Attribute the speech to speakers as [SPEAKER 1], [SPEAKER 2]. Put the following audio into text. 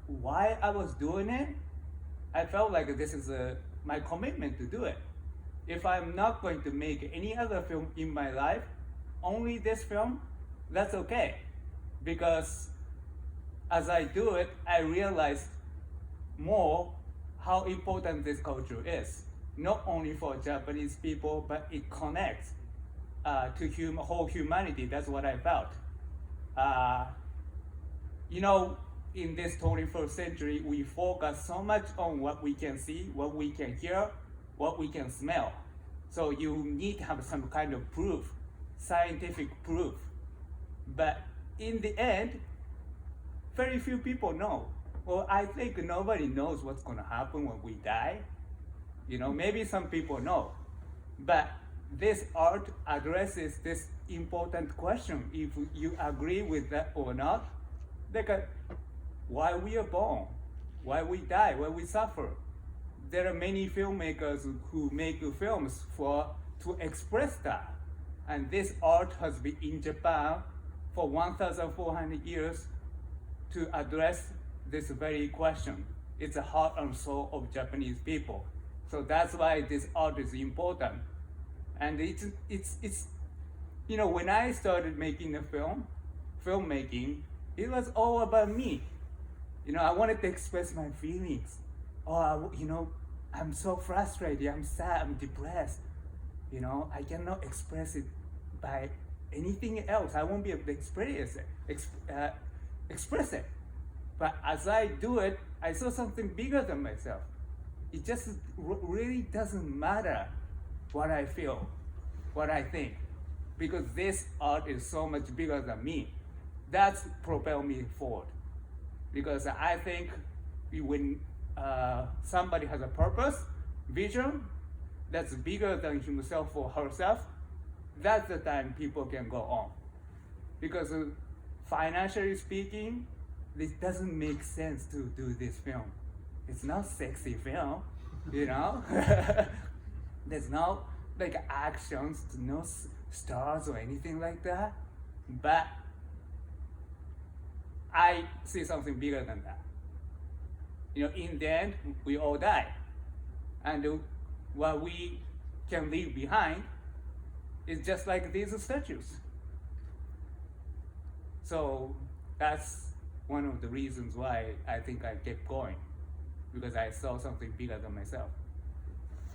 [SPEAKER 1] why I was doing it, I felt like this is my commitment to do it. If I'm not going to make any other film in my life, only this film, that's okay. Because as I do it, I realize more how important this culture is. Not only for Japanese people, but it connects to whole humanity. That's what I felt. Uh, you know, in this 21st century, we focus so much on what we can see, what we can hear, what we can smell. So you need to have some kind of proof, scientific proof. But in the end, very few people know. Well, I think nobody knows what's going to happen when we die. You know, maybe some people know. But this art addresses this important question. If you agree with that or not, like why we are born, why we die, why we suffer. There are many filmmakers who make films to express that. And this art has been in Japan for 1,400 years to address this very question. It's the heart and soul of Japanese people. So that's why this art is important. And it's you know, when I started making the filmmaking, it was all about me. You know, I wanted to express my feelings. You know, I'm so frustrated, I'm sad, I'm depressed. You know, I cannot express it by anything else. I won't be able to express it. But as I do it, I saw something bigger than myself. It just really doesn't matter what I feel, what I think, because this art is so much bigger than me. That's propelled me forward. Because I think when somebody has a purpose, vision, that's bigger than himself or herself, that's the time people can go on. Because financially speaking, this doesn't make sense to do this film. It's not sexy film, you know? There's no like actions, no stars or anything like that. But I see something bigger than that. You know, in the end, we all die. And what we can leave behind is just like these statues. So that's one of the reasons why I think I kept going, because I saw something bigger than myself.